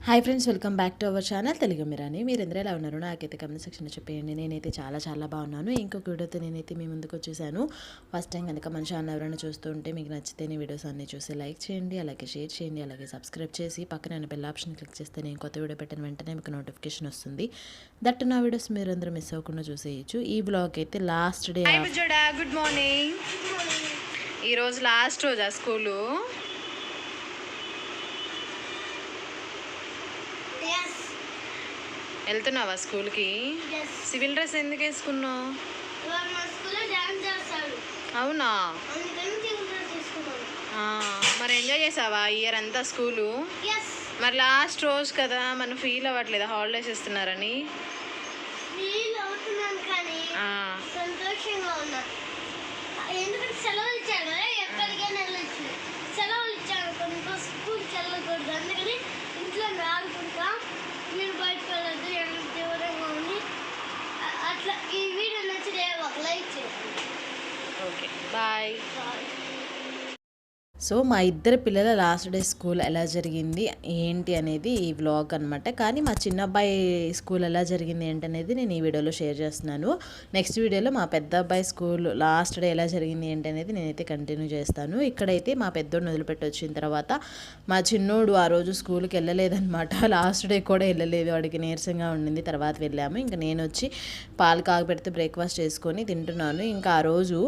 Hi friends, welcome back to our channel Telugu మిరాని. మీరందరూ ఎలా ఉన్నారు? నాకైతే కమెంట్ సెక్షన్లో చెప్పేయండి. నేనైతే చాలా బాగున్నాను. ఇంకొక వీడియోతో నేనైతే మీ ముందుకు వచ్చేసాను. ఫస్ట్ టైం కనుక మన ఛానల్ ఎవరైనా చూస్తూ ఉంటే మీకు నచ్చితే వీడియోస్ అన్నీ చూసి లైక్ చేయండి, అలాగే షేర్ చేయండి, అలాగే సబ్స్క్రైబ్ చేసి పక్కన బెల్ ఆప్షన్ క్లిక్ చేస్తే నేను కొత్త వీడియో పెట్టిన వెంటనే మీకు నోటిఫికేషన్ వస్తుంది. దట్ నా వీడియోస్ మీరు అందరూ మిస్ అవ్వకుండా చూసేయచ్చు. ఈ బ్లాగ్ అయితే లాస్ట్ డే. Good morning. ఈరోజు లాస్ట్ రోజా స్కూలు? వెళ్తున్నావా స్కూల్కి? సివిల్ డ్రెస్ ఎందుకు వేసుకున్నావు? అవునా? మరి ఎంజాయ్ చేసావా ఇయర్ అంతా స్కూలు? మరి లాస్ట్ రోజు కదా, మనం ఫీల్ అవ్వట్లేదా హాలిడేస్ ఇస్తున్నారని? Okay, bye. సో మా ఇద్దరు పిల్లల లాస్ట్ డే స్కూల్ ఎలా జరిగింది ఏంటి అనేది ఈ వ్లాగ్ అనమాట. కానీ మా చిన్న అబ్బాయి స్కూల్ ఎలా జరిగింది ఏంటనేది నేను ఈ వీడియోలో షేర్ చేస్తున్నాను. నెక్స్ట్ వీడియోలో మా పెద్ద అబ్బాయి స్కూల్ లాస్ట్ డే ఎలా జరిగింది ఏంటనేది నేనైతే కంటిన్యూ చేస్తాను. ఇక్కడైతే మా పెద్దోడిని వదిలిపెట్టి వచ్చిన తర్వాత మా చిన్నోడు ఆ రోజు స్కూల్కి వెళ్ళలేదన్నమాట. లాస్ట్ డే కూడా వెళ్ళలేదు, వాడికి నీరసంగా ఉండింది. తర్వాత వెళ్ళాము. ఇంకా నేను వచ్చి పాలు కాగపెడితే బ్రేక్ఫాస్ట్ చేసుకొని తింటున్నాను. ఇంకా ఆ రోజు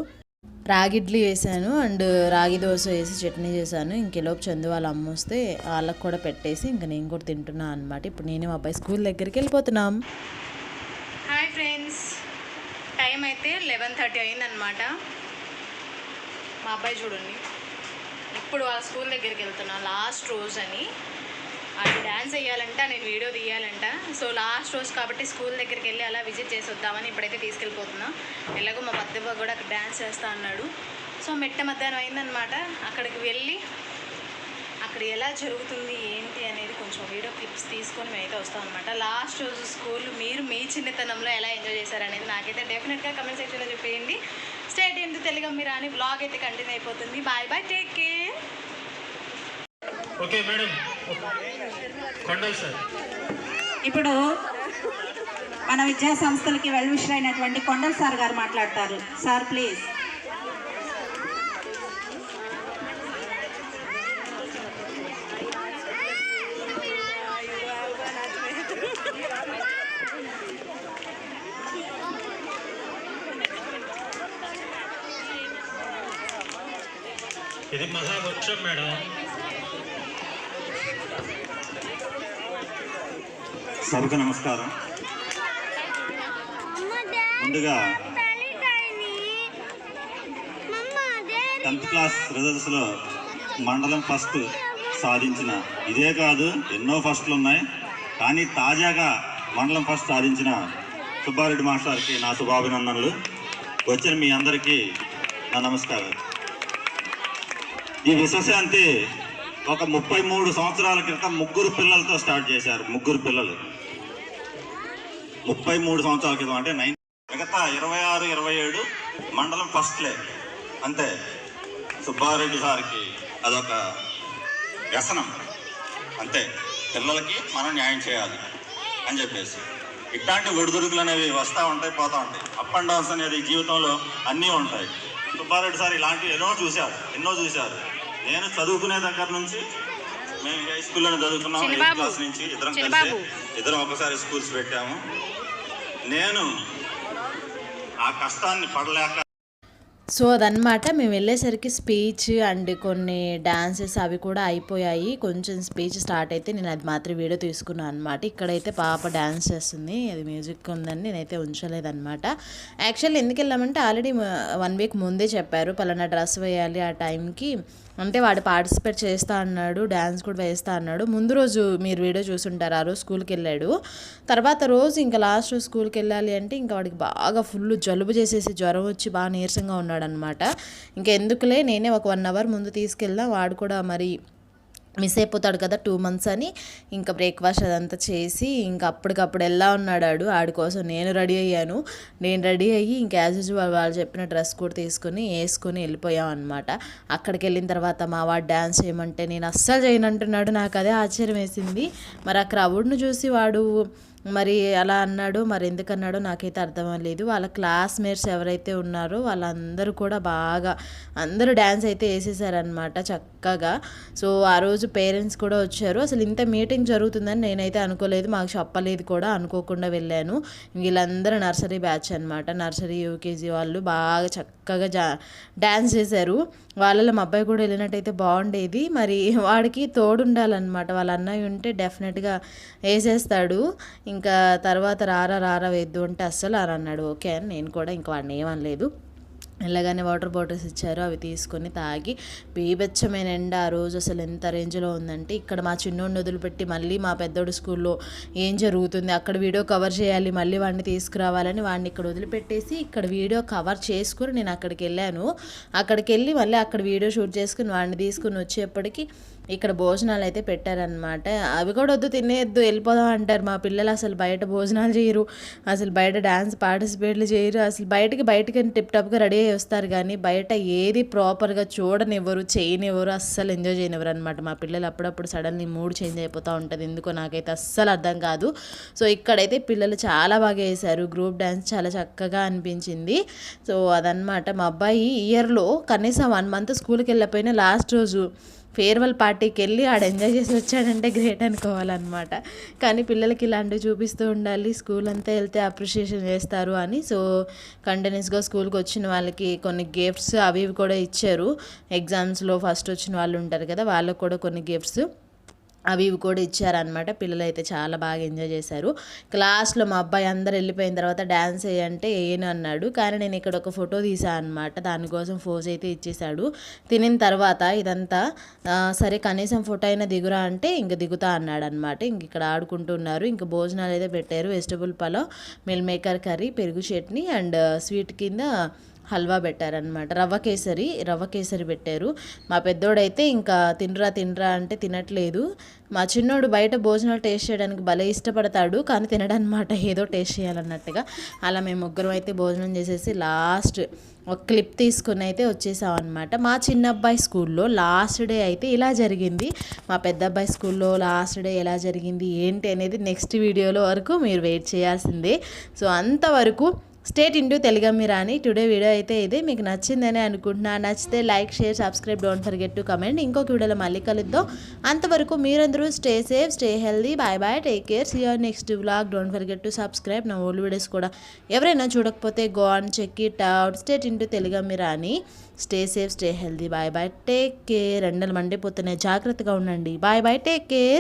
రాగి ఇడ్లీ వేసాను అండ్ రాగి దోశ వేసి చట్నీ చేశాను. ఇంకెలోపు చందు వాళ్ళ అమ్మ వస్తే వాళ్ళకు కూడా పెట్టేసి ఇంకా నేను కూడా తింటున్నాను అనమాట. ఇప్పుడు నేను మా అబ్బాయి స్కూల్ దగ్గరికి వెళ్ళిపోతున్నాం. హాయ్ ఫ్రెండ్స్, టైం అయితే 11:30 అయిందనమాట. మా అబ్బాయి చూడండి, ఇప్పుడు వాళ్ళ స్కూల్ దగ్గరికి వెళ్తున్నా. లాస్ట్ రోజు అని అది డ్యాన్స్ వేయాలంట, నేను వీడియో తీయాలంట. సో లాస్ట్ రోజు కాబట్టి స్కూల్ దగ్గరికి వెళ్ళి అలా విజిట్ చేసి వద్దామని ఇప్పుడైతే తీసుకెళ్ళిపోతున్నా. ఎలాగో మా పెద్దబ్బా కూడా అక్కడ డ్యాన్స్ చేస్తా అన్నాడు. సో మధ్యాహ్నం అయిందనమాట. అక్కడికి వెళ్ళి అక్కడ ఎలా జరుగుతుంది ఏంటి అనేది కొంచెం వీడియో క్లిప్స్ తీసుకొని మేమైతే వస్తాం అనమాట. లాస్ట్ రోజు స్కూల్ మీరు మీ చిన్నతనంలో ఎలా ఎంజాయ్ చేశారనేది నాకైతే డెఫినెట్గా కమెంట్ సెక్షన్లో చెప్పేయండి. స్టేట్ ఏంటి తెలుగు మీరు అని బ్లాగ్ అయితే కంటిన్యూ అయిపోతుంది. Bye bye, take care. Okay madam. ఇప్పుడు మన విద్యా సంస్థలకి వెల్ విషర్ అయినటువంటి కొండల్ సార్ గారు మాట్లాడతారు. Sir please. ఇది మహావృక్షం మేడం. సభకు నమస్కారం. ముందుగా 10th క్లాస్ రిజల్ట్స్లో మండలం ఫస్ట్ సాధించిన, ఇదే కాదు ఎన్నో ఫస్ట్లు ఉన్నాయి, కానీ తాజాగా మండలం ఫస్ట్ సాధించిన సుబ్బారెడ్డి మాస్టర్కి నా శుభాభినందనలు. వచ్చిన మీ అందరికీ నా నమస్కారం. ఈ విశ్వశాంతి ఒక 33 సంవత్సరాల క్రితం 3 పిల్లలతో స్టార్ట్ చేశారు. 3 పిల్లలు 33 సంవత్సరాల క్రితం, అంటే మిగతా 26, 27 మండలం ఫస్ట్లే అంతే. సుబ్బారెడ్డి సార్కి అదొక వ్యసనం అంతే, పిల్లలకి మనం న్యాయం చేయాలి అని చెప్పేసి. ఇట్లాంటి ఒడిదుడుకులు అనేవి వస్తూ ఉంటాయి, పోతూ ఉంటాయి. అప్ అండ్ డౌన్స్ అనేది జీవితంలో అన్నీ ఉంటాయి. సుబ్బారెడ్డి సార్ ఇలాంటివి ఎన్నో చూశారు. నేను చదువుకునే దగ్గర నుంచి, మేము హై స్కూల్లోనే చదువుకున్నాము. 8th క్లాస్ నుంచి ఇద్దరం ఒకసారి స్కూల్స్ పెట్టాము. నేను ఆ కష్టాన్ని పడలేక, సో అదనమాట. మేము వెళ్ళేసరికి స్పీచ్ అండ్ కొన్ని డాన్సెస్ అవి కూడా అయిపోయాయి. కొంచెం స్పీచ్ స్టార్ట్ అయితే నేను అది మాత్రం వీడియో తీసుకున్నాను అనమాట. ఇక్కడైతే పాప డ్యాన్స్ చేస్తుంది, అది మ్యూజిక్ ఉందని నేనైతే ఉంచలేదన్నమాట. యాక్చువల్లీ ఎందుకు వెళ్ళామంటే ఆల్రెడీ 1 వీక్ ముందే చెప్పారు పలానా డ్రెస్ వేయాలి ఆ టైంకి. అంటే వాడు పార్టిసిపేట్ చేస్తా అన్నాడు, డ్యాన్స్ కూడా వేస్తా అన్నాడు. ముందు రోజు మీరు వీడియో చూసుంటారు, ఆ రోజు స్కూల్కి వెళ్ళాడు. తర్వాత రోజు ఇంకా లాస్ట్ రోజు స్కూల్కి వెళ్ళాలి అంటే ఇంకా వాడికి బాగా ఫుల్ జలుబు చేసేసి జ్వరం వచ్చి బాగా నీరసంగా ఉన్నాడు అనమాట. ఇంకా ఎందుకులే నేనే ఒక 1 అవర్ ముందు తీసుకెళ్దా, వాడు కూడా మరి మిస్ అయిపోతాడు కదా 2 months అని ఇంకా బ్రేక్ఫాస్ట్ అదంతా చేసి ఇంకా అప్పటికప్పుడు ఎలా ఉన్నాడు ఆడి కోసం నేను రెడీ అయ్యాను. నేను రెడీ అయ్యి ఇంకా యాజ్ యూజువల్ వాళ్ళు చెప్పిన డ్రెస్ కూడా వేసుకొని వెళ్ళిపోయాం అనమాట. అక్కడికి వెళ్ళిన తర్వాత మా వాడు డ్యాన్స్ చేయమంటే నేను అస్సలు చేయనంటున్నాడు. నాకు అదే ఆశ్చర్యం వేసింది. మరి ఆ క్రౌడ్ను చూసి వాడు మరి అలా అన్నాడు. మరి ఎందుకన్నాడో నాకైతే అర్థం అవ్వలేదు. వాళ్ళ క్లాస్మేట్స్ ఎవరైతే ఉన్నారో వాళ్ళందరూ కూడా బాగా అందరూ డ్యాన్స్ అయితే వేసేసారనమాట చక్కగా. సో ఆ రోజు పేరెంట్స్ కూడా వచ్చారు. అసలు ఇంత మీటింగ్ జరుగుతుందని నేనైతే అనుకోలేదు, మాకు చెప్పలేదు కూడా, అనుకోకుండా వెళ్ళాను. వీళ్ళందరూ నర్సరీ బ్యాచ్ అనమాట. నర్సరీ యూకేజీ వాళ్ళు బాగా చక్కగా డ్యాన్స్ చేశారు. వాళ్ళలో మా అబ్బాయి కూడా వెళ్ళినట్టయితే బాగుండేది. మరి వాడికి తోడు ఉండాలన్నమాట. వాళ్ళ అన్నయ్య ఉంటే డెఫినెట్గా వేసేస్తాడు. ఇంకా తర్వాత రారా వేద్దు అంటే అస్సలు అన్నాడు. ఓకే అని నేను కూడా ఇంకా వాడిని ఏమనలేదు. వెళ్ళగానే వాటర్ బాటిల్స్ ఇచ్చారు, అవి తీసుకొని తాగి బీభత్సమైన ఎండ ఆ రోజు అసలు ఎంత రేంజ్లో ఉందంటే, ఇక్కడ మా చిన్నోడిని వదిలిపెట్టి మళ్ళీ మా పెద్దోడి స్కూల్లో ఏం జరుగుతుంది అక్కడ వీడియో కవర్ చేయాలి, మళ్ళీ వాడిని తీసుకురావాలని వాడిని ఇక్కడ వదిలిపెట్టేసి ఇక్కడ వీడియో కవర్ చేసుకుని నేను అక్కడికి వెళ్ళాను. అక్కడికి వెళ్ళి మళ్ళీ అక్కడ వీడియో షూట్ చేసుకుని వాడిని తీసుకుని వచ్చేప్పటికి ఇక్కడ భోజనాలు అయితే పెట్టారనమాట. అవి కూడా వద్దు, తినేయద్దు, వెళ్ళిపోదాం అంటారు మా పిల్లలు. అసలు బయట భోజనాలు చేయరు, అసలు బయట డ్యాన్స్ పార్టిసిపేట్లు చేయరు, అసలు బయటకి టిప్ టాప్గా రెడీ అయ్యి వస్తారు కానీ బయట ఏది ప్రాపర్గా చూడనివ్వరు, చేయనివ్వరు, అస్సలు ఎంజాయ్ చేయనివ్వరు అనమాట మా పిల్లలు. అప్పుడప్పుడు సడన్లీ మూడ్ చేంజ్ అయిపోతూ ఉంటుంది, ఎందుకో నాకైతే అస్సలు అర్థం కాదు. సో ఇక్కడైతే పిల్లలు చాలా బాగా వేశారు, గ్రూప్ డ్యాన్స్ చాలా చక్కగా అనిపించింది. సో అదనమాట. మా అబ్బాయి ఇయర్లో కనీసం 1 month స్కూల్కి వెళ్ళకపోయినా లాస్ట్ రోజు ఫేర్వెల్ పార్టీకి వెళ్ళి ఆడ ఎంజాయ్ చేసి వచ్చాడంటే గ్రేట్ అనుకోవాలన్నమాట. కానీ పిల్లలకి ఇలాంటివి చూపిస్తూ ఉండాలి, స్కూల్ అంతా వెళ్తే అప్రిషియేషన్ చేస్తారు అని. సో కంటిన్యూస్గా స్కూల్కి వచ్చిన వాళ్ళకి కొన్ని గిఫ్ట్స్ అవి కూడా ఇచ్చారు. ఎగ్జామ్స్లో ఫస్ట్ వచ్చిన వాళ్ళు ఉంటారు కదా, వాళ్ళకు కూడా కొన్ని గిఫ్ట్స్ అవి కూడా ఇచ్చారనమాట. పిల్లలు అయితే చాలా బాగా ఎంజాయ్ చేశారు. క్లాస్లో మా అబ్బాయి అందరు వెళ్ళిపోయిన తర్వాత డ్యాన్స్ వేయంటే వేయను అన్నాడు, కానీ నేను ఇక్కడ ఒక ఫోటో తీసాను అనమాట. దానికోసం ఫోజ్ అయితే ఇచ్చేసాడు. తినిన తర్వాత ఇదంతా సరే కనీసం ఫోటో అయినా దిగురా అంటే ఇంక దిగుతా అన్నాడు అనమాట. ఇంక ఇక్కడ ఆడుకుంటున్నారు. ఇంక భోజనాలు అయితే పెట్టారు. Vegetable pulao, meal maker curry, పెరుగు చట్నీ అండ్ స్వీట్ కింద హల్వా పెట్టారనమాట. రవ్వ కేసరి పెట్టారు. మా పెద్దోడైతే ఇంకా తినరా అంటే తినట్లేదు. మా చిన్నోడు బయట భోజనాలు టేస్ట్ చేయడానికి భలే ఇష్టపడతాడు, కానీ తినడనమాట, ఏదో టేస్ట్ చేయాలన్నట్టుగా. అలా మేము ముగ్గురం అయితే భోజనం చేసేసి లాస్ట్ ఒక క్లిప్ తీసుకుని అయితే వచ్చేసాం అనమాట. మా చిన్న అబ్బాయి స్కూల్లో లాస్ట్ డే అయితే ఇలా జరిగింది. మా పెద్ద అబ్బాయి స్కూల్లో లాస్ట్ డే ఎలా జరిగింది ఏంటి అనేది నెక్స్ట్ వీడియోలో వరకు మీరు వెయిట్ చేయాల్సిందే. సో అంతవరకు స్టేట్ ఇంటూ తెలుగమ్మిరాని. టుడే వీడియో అయితే ఇదే, మీకు నచ్చిందని అనుకుంటున్నా. నచ్చితే like, share, subscribe, don't forget to comment. ఇంకొక వీడియోలో మళ్ళీ కలుద్దాం. అంతవరకు మీరందరూ stay safe, stay healthy, bye, take care, see you next vlog. Don't forget to subscribe. నా ఓల్డ్ వీడియోస్ కూడా ఎవరైనా చూడకపోతే go on check it out. Stay tuned to తెలుగమ్మిరాని. Stay safe, stay healthy, bye, take care. ఎండలు మండిపోతున్నాయి, జాగ్రత్తగా ఉండండి. Bye, take care.